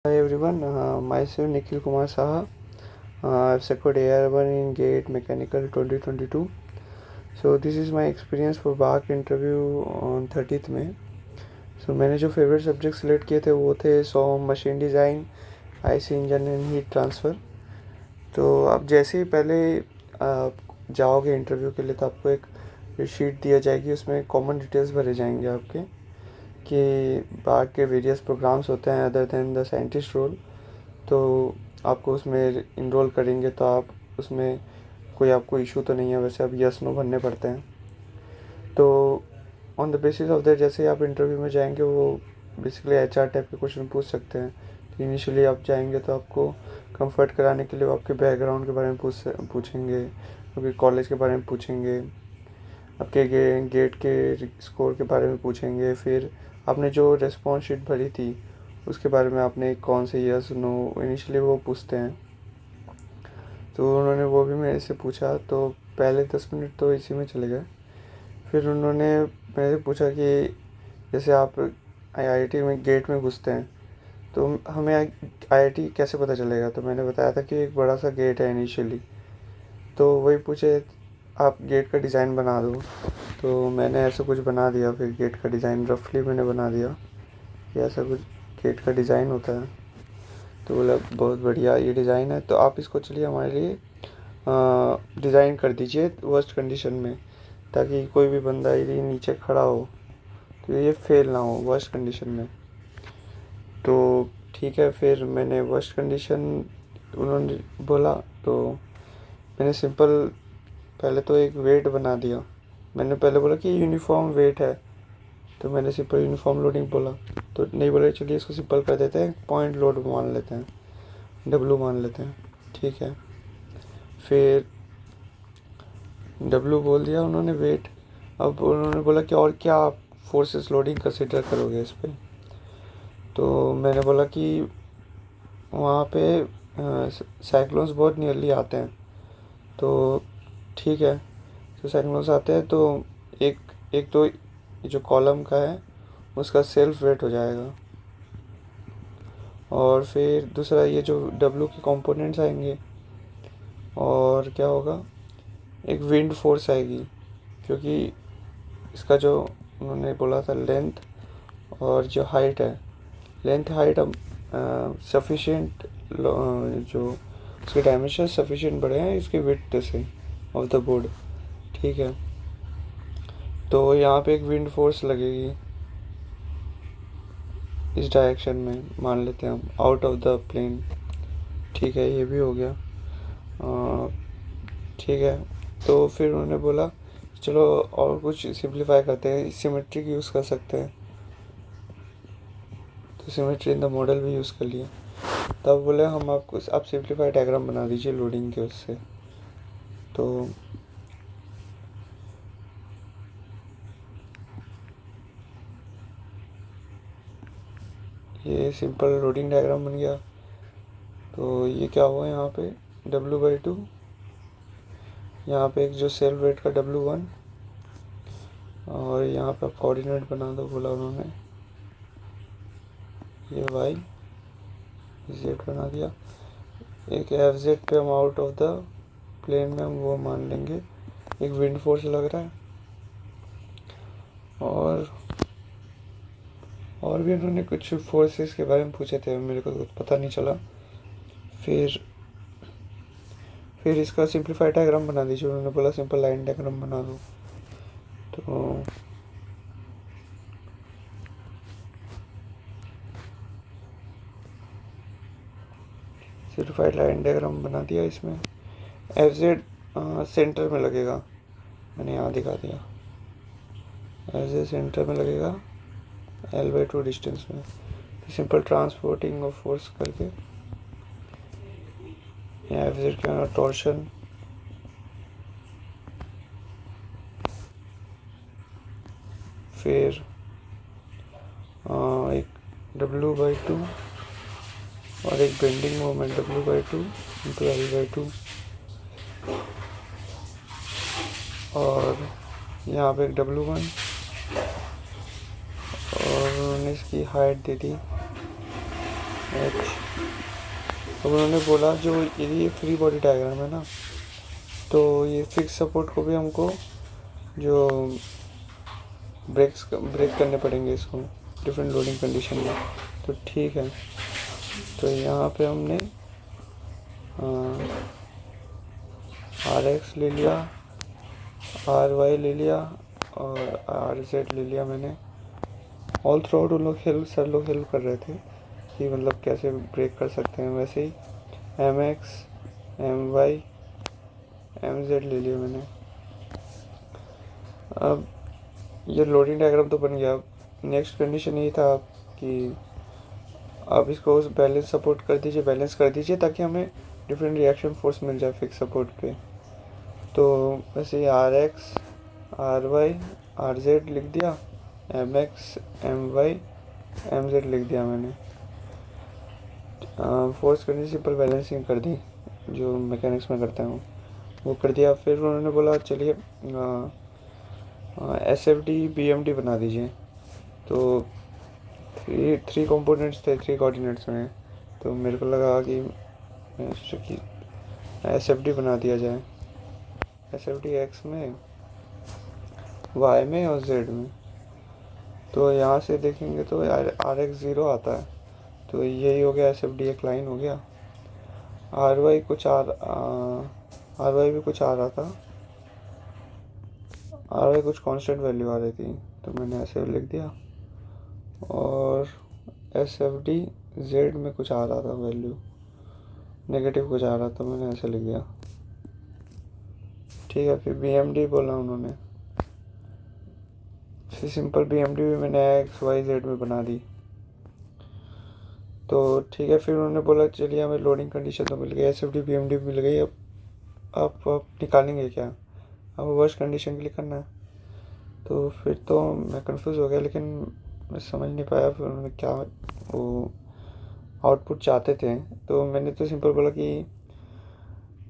Hi everyone, myself Nikhil Kumar Saha. I've secured AR1 in GATE Mechanical 2022. So this is my experience for BAC interview on 30th में. So मैंने जो favourite subject select किए थे वो थे machine design, IC engine and heat transfer. तो आप जैसे ही पहले आप जाओगे इंटरव्यू के लिए तो आपको एक शीट दिया जाएगी, उसमें कॉमन डिटेल्स भरे जाएंगे आपके कि बाग के वेरियस प्रोग्राम्स होते हैं other than the scientist role. तो आपको उसमें इनरोल करेंगे तो आप उसमें कोई आपको इशू तो नहीं है. वैसे अब यस नो भरने पड़ते हैं. तो on the basis of that जैसे आप इंटरव्यू में जाएंगे वो बेसिकली एचआर टाइप के क्वेश्चन पूछ सकते हैं. तो इनिशियली आप जाएंगे तो आपको कंफर्ट कराने के लिए वो आपके बैकग्राउंड के बारे में पूछेंगे, आपके कॉलेज के बारे में पूछेंगे, आपके गेट के स्कोर के बारे में पूछेंगे. फिर आपने जो रिस्पॉन्स शीट भरी थी उसके बारे में आपने कौन से यस नो इनिशियली वो पूछते हैं. तो उन्होंने वो भी मेरे से पूछा. तो पहले 10 मिनट तो इसी में चले गए. फिर उन्होंने मेरे से पूछा कि जैसे आप आईआईटी में गेट में घुसते हैं तो हमें आईआईटी कैसे पता चलेगा. तो मैंने बताया था कि एक बड़ा सा गेट है इनिशियली. तो वही पूछे आप गेट का डिज़ाइन बना दो. तो मैंने ऐसा कुछ बना दिया. फिर गेट का डिज़ाइन रफली मैंने बना दिया कि ऐसा कुछ गेट का डिज़ाइन होता है. तो बोला बहुत बढ़िया ये डिज़ाइन है, तो आप इसको चलिए हमारे लिए डिज़ाइन कर दीजिए वर्स्ट कंडीशन में, ताकि कोई भी बंदा यदि नीचे खड़ा हो तो ये फेल ना हो वर्स्ट कंडीशन में. तो ठीक है, फिर मैंने वर्स्ट कंडीशन उन्होंने बोला तो मैंने सिंपल पहले तो एक वेट बना दिया. मैंने पहले बोला कि यूनिफॉर्म वेट है, तो मैंने सिंपल यूनिफॉर्म लोडिंग बोला. तो नहीं बोले चलिए इसको सिंपल कर देते हैं, पॉइंट लोड मान लेते हैं, डब्लू मान लेते हैं. ठीक है, फिर डब्लू बोल दिया उन्होंने वेट. अब उन्होंने बोला कि और क्या आप फोर्सेस लोडिंग कंसिडर करोगे इस पर. तो मैंने बोला कि वहाँ पे साइक्लोन्स बहुत नियरली आते हैं. तो ठीक है, तो साइक्लोन्स आते हैं तो एक एक तो जो कॉलम का है उसका सेल्फ वेट हो जाएगा, और फिर दूसरा ये जो डब्लू के कंपोनेंट्स आएंगे, और क्या होगा एक विंड फोर्स आएगी, क्योंकि इसका जो उन्होंने बोला था लेंथ और जो हाइट है, लेंथ हाइट अब सफिशिएंट जो उसके डायमेंशन सफिशिएंट बड़े हैं इसके विड्थ से ऑफ द बोर्ड. ठीक है, तो यहाँ पे एक विंड फोर्स लगेगी इस डायरेक्शन में, मान लेते हैं हम आउट ऑफ द प्लेन. ठीक है, ये भी हो गया. ठीक है, तो फिर उन्होंने बोला चलो और कुछ सिंप्लीफाई करते हैं, सिमेट्रिक यूज़ कर सकते हैं. तो सिमेट्री इन द मॉडल भी यूज़ कर लिया. तब बोले हम आपको आप सिंप्लीफाई डायग्राम बना दीजिए लोडिंग के उससे. तो ये सिंपल लोडिंग डायग्राम बन गया. तो ये क्या हुआ यहाँ पे W/2, यहाँ पे एक जो सेल वेट का W1, और यहाँ पे कोऑर्डिनेट बना दो बोला उन्होंने, ये Y Z बना दिया. एक FZ पे हम आउट ऑफ द प्लेन में हम वो मान लेंगे एक विंड फोर्स लग रहा है. और भी उन्होंने कुछ फोर्सेस के बारे में पूछे थे, मेरे को कुछ पता नहीं चला. फिर इसका सिंप्लीफाइड डायग्राम बना दीजिए. उन्होंने बोला सिंपल लाइन डायग्राम बना दो. तो सिंप्लीफाइड लाइन डायग्राम बना दिया. इसमें FZ सेंटर में लगेगा, मैंने यहाँ दिखा दिया. FZ सेंटर में लगेगा L/2 डिस्टेंस में. सिंपल ट्रांसपोर्टिंग ऑफ फोर्स करके यहाँ FZ का टॉर्शन, फिर एक W/2 और एक bending moment W/2 into L/2, और यहाँ पे एक W1, और उन्होंने इसकी हाइट दे दी एच। तो उन्होंने बोला जो ये फ्री बॉडी डायग्राम है ना, तो ये फिक्स सपोर्ट को भी हमको जो ब्रेक करने पड़ेंगे इसको डिफरेंट लोडिंग कंडीशन में। तो ठीक है, तो यहाँ पे हमने RX ले लिया, RY ले लिया और RZ ले लिया मैंने। ऑल थ्रू आउट उन लोग सर लोग हेल्प कर रहे थे कि मतलब कैसे ब्रेक कर सकते हैं। वैसे ही MX, MY, MZ ले लिया मैंने। अब ये लोडिंग डायग्राम तो बन गया। नेक्स्ट कंडीशन ये था कि आप इसको बैलेंस सपोर्ट कर दीजिए, बैलेंस कर दीजिए ताकि हमें डिफरेंट रिएक्शन फोर्स मिल जाए फिक्स सपोर्ट पे। तो वैसे ही RX, RY, RZ लिख दिया, MX, MY, MZ लिख दिया मैंने। फोर्स करनी सिंपल बैलेंसिंग कर दी जो मैकेनिक्स में करता हूँ वो कर दिया। फिर उन्होंने बोला चलिए SFD BMD बना दीजिए। तो थ्री कंपोनेंट्स थे 3 कोऑर्डिनेट्स में। तो मेरे को लगा कि मैं सोचा कि SFD बना दिया जाए। SFD X में, Y में और Z में। तो यहाँ से देखेंगे तो RX 0 आता है, तो यही हो गया SFD एक लाइन हो गया। RY RY भी कुछ आ रहा था, RY कुछ कांस्टेंट वैल्यू आ रही थी तो मैंने ऐसे लिख दिया। और SFD Z में कुछ आ रहा था वैल्यू, नेगेटिव कुछ आ रहा था, मैंने ऐसे लिख दिया। ठीक है, फिर BMD बोला उन्होंने, फिर सिंपल BMD भी मैंने XYZ में बना दी। तो ठीक है, फिर उन्होंने बोला चलिए हमें लोडिंग कंडीशन तो मिल गई, SFD BMD मिल गई, अब आप निकालेंगे क्या, अब वर्स्ट कंडीशन के लिए करना है। तो फिर तो मैं कंफ्यूज हो गया, लेकिन मैं समझ नहीं पाया फिर उन्होंने क्या वो आउटपुट चाहते थे। तो मैंने तो सिंपल बोला कि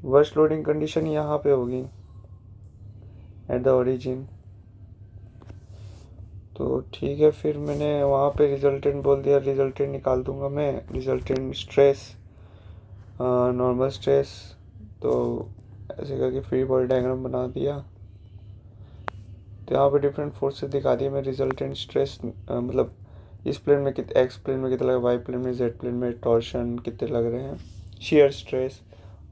वर्स्ट लोडिंग कंडीशन यहाँ पे होगी एट द ओरिजिन। तो ठीक है, फिर मैंने वहाँ पे रिजल्टेंट बोल दिया, रिजल्टेंट निकाल दूंगा मैं, रिजल्टेंट स्ट्रेस, नॉर्मल स्ट्रेस। तो ऐसे करके फ्री बॉडी डायग्राम बना दिया। तो यहाँ पे डिफरेंट फोर्सेस दिखा दिए मैं, रिजल्टेंट स्ट्रेस मतलब इस प्लेन में कितने, एक्स प्लेन में कितना लगा, वाई प्लेन में, जेड प्लेन में टॉर्शन कितने लग रहे हैं, शेयर स्ट्रेस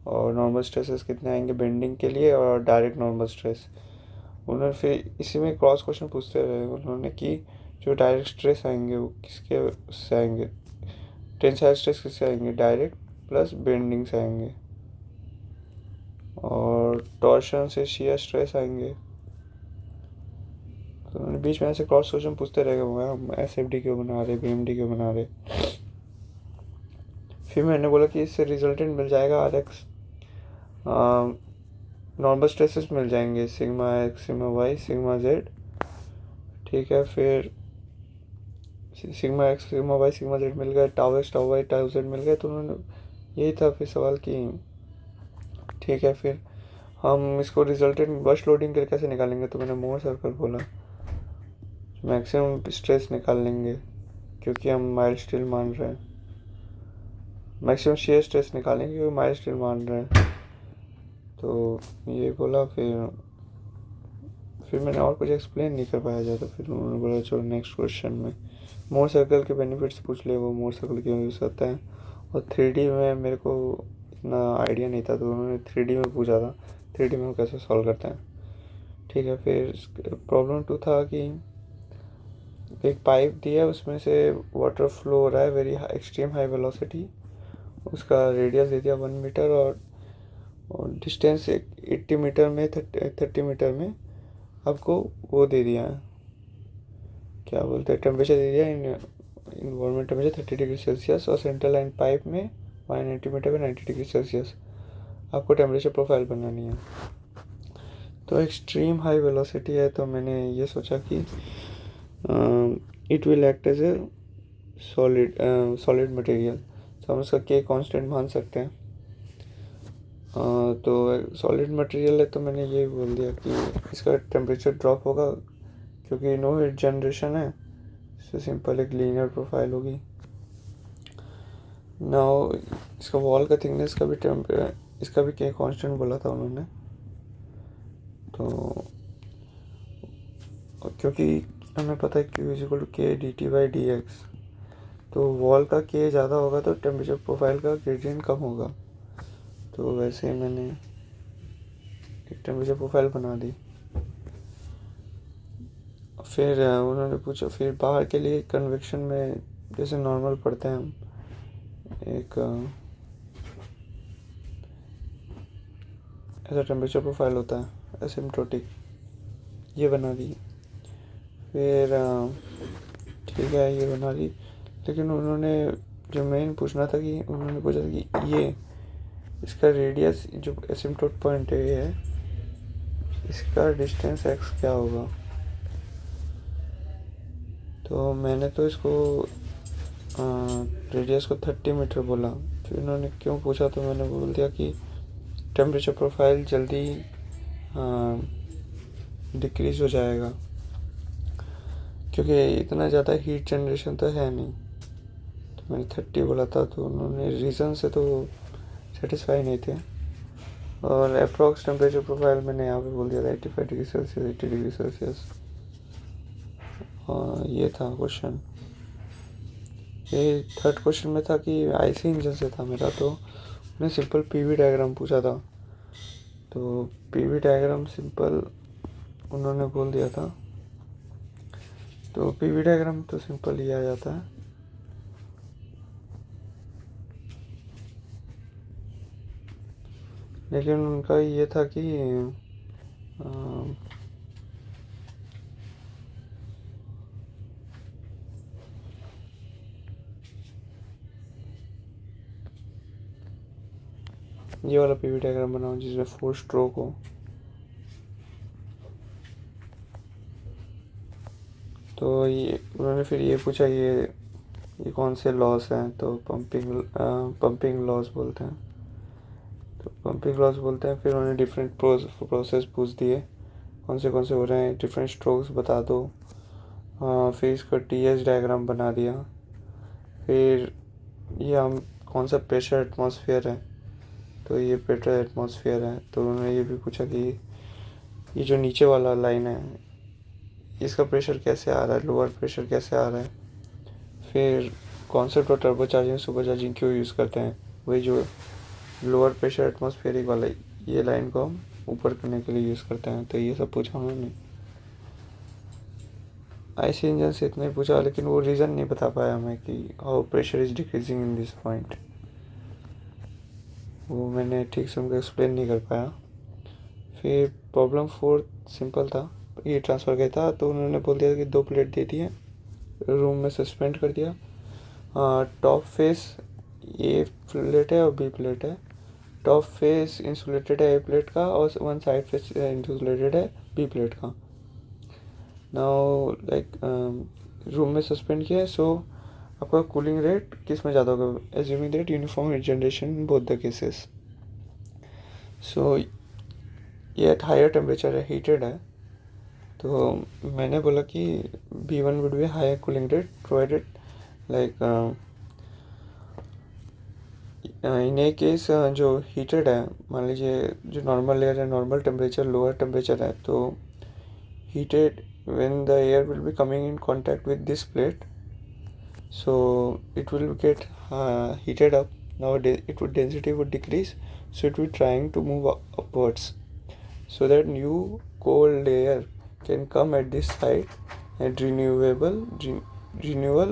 और नॉर्मल स्ट्रेसेस कितने आएंगे बेंडिंग के लिए, और डायरेक्ट नॉर्मल स्ट्रेस। उन्होंने फिर इसी में क्रॉस क्वेश्चन पूछते रहे उन्होंने कि जो डायरेक्ट स्ट्रेस आएंगे वो किसके उससे आएंगे, टेंसाइल स्ट्रेस किससे आएंगे, डायरेक्ट प्लस बेंडिंग से आएंगे, और टॉर्शन से शेयर स्ट्रेस आएंगे। तो उन्होंने बीच में ऐसे क्रॉस क्वेश्चन पूछते रहेगा, हम SFD क्यों बना रहे, BMD क्यों बना रहे। फिर मैंने बोला कि इससे रिजल्टेंट मिल जाएगा RX, नॉर्मल स्ट्रेसेस मिल जाएंगे, sigma X, sigma Y, sigma Z। ठीक है, फिर sigma X, sigma Y, sigma Z मिल गए, tau X, tau Y, tau Z मिल गए। तो उन्होंने यही था फिर सवाल कि ठीक है फिर हम इसको रिजल्टेंट बस्ट लोडिंग करके कैसे निकालेंगे। तो मैंने मोर सर्कल बोला, मैक्सिमम स्ट्रेस निकाल लेंगे क्योंकि हम माइल्ड स्टील मान रहे हैं, मैक्सिमम शेयर स्ट्रेस निकालेंगे क्योंकि माइल्ड स्टील मान रहे हैं। तो ये बोला, फिर मैंने और कुछ एक्सप्लेन नहीं कर पाया ज़्यादा। फिर उन्होंने बोला चलो नेक्स्ट क्वेश्चन में मोर सर्कल के बेनिफिट्स पूछ ले, वो मोर सर्कल क्यों यूज़ करता है। और 3D में मेरे को इतना आइडिया नहीं था, तो उन्होंने 3D में पूछा था 3D में वो कैसे सॉल्व करते हैं। ठीक है, फिर प्रॉब्लम 2 था कि एक पाइप दिया, उसमें से वाटर फ्लो हो रहा है वेरी एक्सट्रीम हाई वेलोसिटी, उसका रेडियस दे दिया 1 मीटर, और डिस्टेंस 80 मीटर में 30 मीटर में आपको वो दे दिया है, क्या बोलते हैं, टेम्परेचर दे दिया, इन्वायरमेंट टेम्परेचर 30 डिग्री सेल्सियस, और सेंट्रल लाइन पाइप में 190 मीटर में 90 डिग्री सेल्सियस आपको टेम्परेचर प्रोफाइल बनानी है। तो एक्सट्रीम हाई वेलोसिटी है, तो मैंने ये सोचा कि it will act as a solid material, तो हम उसका के कांस्टेंट मान सकते हैं। तो सॉलिड मटेरियल है, तो मैंने ये बोल दिया कि इसका टेम्परेचर ड्रॉप होगा क्योंकि नो हीट जनरेशन है, इससे सिंपल एक लीनियर प्रोफाइल होगी। नाउ इसका वॉल का थिकनेस का भी इसका भी के कांस्टेंट बोला था उन्होंने। तो क्योंकि हमें पता है Q इज इक्वल टू के D T by D x, तो वॉल का के ज़्यादा होगा तो टेम्परेचर प्रोफाइल का ग्रेडियंट कम होगा। तो वैसे मैंने एक टेम्परेचर प्रोफाइल बना दी। फिर उन्होंने पूछा फिर बाहर के लिए कन्वेक्शन में जैसे नॉर्मल पढ़ते हैं हम, एक ऐसा टेम्परेचर प्रोफाइल होता है एसिम्प्टोटिक, ये बना दी। फिर ठीक है ये बना ली, लेकिन उन्होंने जो मेन पूछना था कि उन्होंने पूछा था कि ये इसका रेडियस जो एसिम्प्टोट पॉइंट है इसका डिस्टेंस एक्स क्या होगा। तो मैंने तो इसको रेडियस को 30 मीटर बोला। फिर उन्होंने क्यों पूछा तो मैंने बोल दिया कि टेम्परेचर प्रोफाइल जल्दी डिक्रीज हो जाएगा, क्योंकि इतना ज़्यादा हीट जनरेशन तो है नहीं। तो मैंने 30 बोला था, तो उन्होंने रीज़न से तो सेटिस्फाई नहीं थे। और अप्रॉक्स टेम्परेचर प्रोफाइल मैंने यहाँ पे बोल दिया था 85 डिग्री सेल्सियस, 80 डिग्री सेल्सियस। ये था क्वेश्चन। ये थर्ड क्वेश्चन में था कि आईसी इंजन से था मेरा, तो उन्हें सिंपल पीवी डायग्राम पूछा था। तो पीवी डायग्राम सिंपल उन्होंने बोल दिया था। तो पीवी डायग्राम तो सिंपल ही आ जाता है। लेकिन उनका ये था कि ये वाला पीवी डायग्राम बनाओ जिसमें 4 स्ट्रोक हो। तो ये उन्होंने फिर ये पूछा ये कौन से लॉस हैं। तो पंपिंग लॉस बोलते हैं। तो पंपिंग लॉस बोलते हैं। फिर उन्होंने डिफरेंट प्रोसेस पूछ दिए कौन से हो रहे हैं, डिफरेंट स्ट्रोक्स बता दो। फिर इसका टीएस डायग्राम बना दिया। फिर ये हम कौन सा प्रेशर एटमॉस्फेयर है, तो ये प्रेशर एटमॉस्फेयर है। तो उन्होंने ये भी पूछा कि ये जो नीचे वाला लाइन है इसका प्रेशर कैसे आ रहा है, लोअर प्रेशर कैसे आ रहा है। फिर concept of turbo charging super charging क्यों यूज़ करते हैं, वही जो लोअर प्रेशर एटमॉस्फेरिक वाला ये लाइन को हम ऊपर करने के लिए यूज़ करते हैं। तो ये सब पूछा उन्होंने। आईसी इंजन से इतना ही पूछा, लेकिन वो रीज़न नहीं बता पाया हमें कि how pressure is decreasing in this point. वो मैंने ठीक से उनको एक्सप्लेन नहीं कर पाया। फिर प्रॉब्लम 4 सिंपल था, ये ट्रांसफ़र गया था। तो उन्होंने बोल दिया कि 2 प्लेट दे दिए, रूम में सस्पेंड कर दिया। टॉप फेस ए प्लेट है और बी प्लेट है। टॉप फेस इंसुलेटेड है ए प्लेट का, और वन साइड फेस इंसुलेटेड है बी प्लेट का। नाउ लाइक रूम में सस्पेंड किया है, सो आपका कूलिंग रेट किस में ज़्यादा होगा, assuming that uniform heat generation in both the cases. So ये एट हायर टेम्परेचर है, हीटेड है। तो मैंने बोला कि B1 would be higher cooling rate provided like in a case जो हीटेड है, मान लीजिए जो नॉर्मल लेयर है, नॉर्मल टेम्परेचर लोअर टेम्परेचर है, तो heated when the air will be coming in contact with this plate, so it will get heated up. Now density would decrease, so it will be trying to move upwards, so that new cold air can come at this side and renewal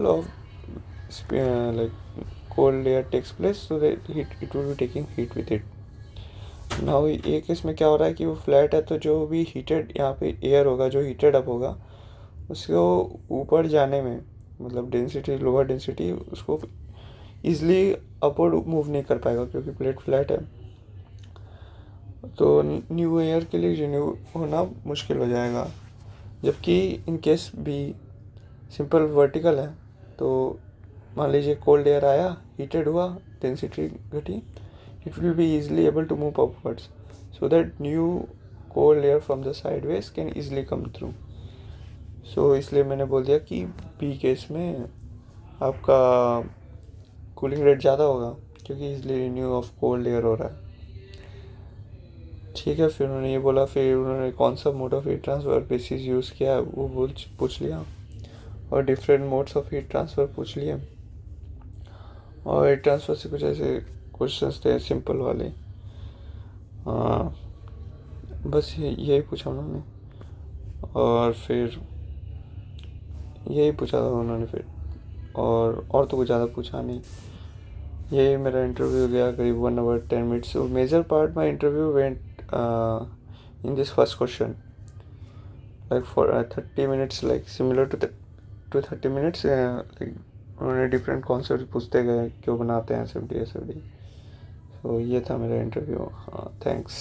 of like cold air takes place, so that it will be taking heat with it. Now एक इसमें क्या हो रहा है कि वो flat है, तो जो भी हीटेड यहाँ पे एयर होगा जो हीटेड अप होगा उसको ऊपर जाने में, मतलब डेंसिटी लोअर डेंसिटी उसको ईज़िली अपवर्ड मूव नहीं कर पाएगा क्योंकि प्लेट फ्लैट है। तो न्यू एयर के लिए रिन्यू होना मुश्किल हो जाएगा। जबकि इन केस भी सिंपल वर्टिकल है, तो मान लीजिए कोल्ड एयर आया, हीटेड हुआ, डेंसिटी घटी, it will be easily able to move upwards, so that new cold air from the sideways can easily come through. So इसलिए मैंने बोल दिया कि बी केस में आपका कूलिंग रेट ज़्यादा होगा क्योंकि easily renew of cold air हो रहा है। ठीक है, फिर उन्होंने ये बोला, फिर उन्होंने कौन सा mode of heat transfer basis use किया है वो पूछ लिया, और different modes of heat transfer पूछ लिए, और हीट ट्रांसफ़र से कुछ ऐसे क्वेश्चंस थे सिंपल वाले। हाँ, बस यही पूछा उन्होंने, और फिर यही पूछा था उन्होंने फिर, और तो कुछ ज़्यादा पूछा नहीं। यही मेरा इंटरव्यू गया करीब 1 hour 10 minutes। So major part my interview went in this first question, like for 30 minutes, like similar to 30 minutes, like उन्होंने डिफरेंट कॉन्सेप्ट पूछते गए, क्यों बनाते हैं एस एफ डी। सो ये था मेरा इंटरव्यू। हाँ, थैंक्स।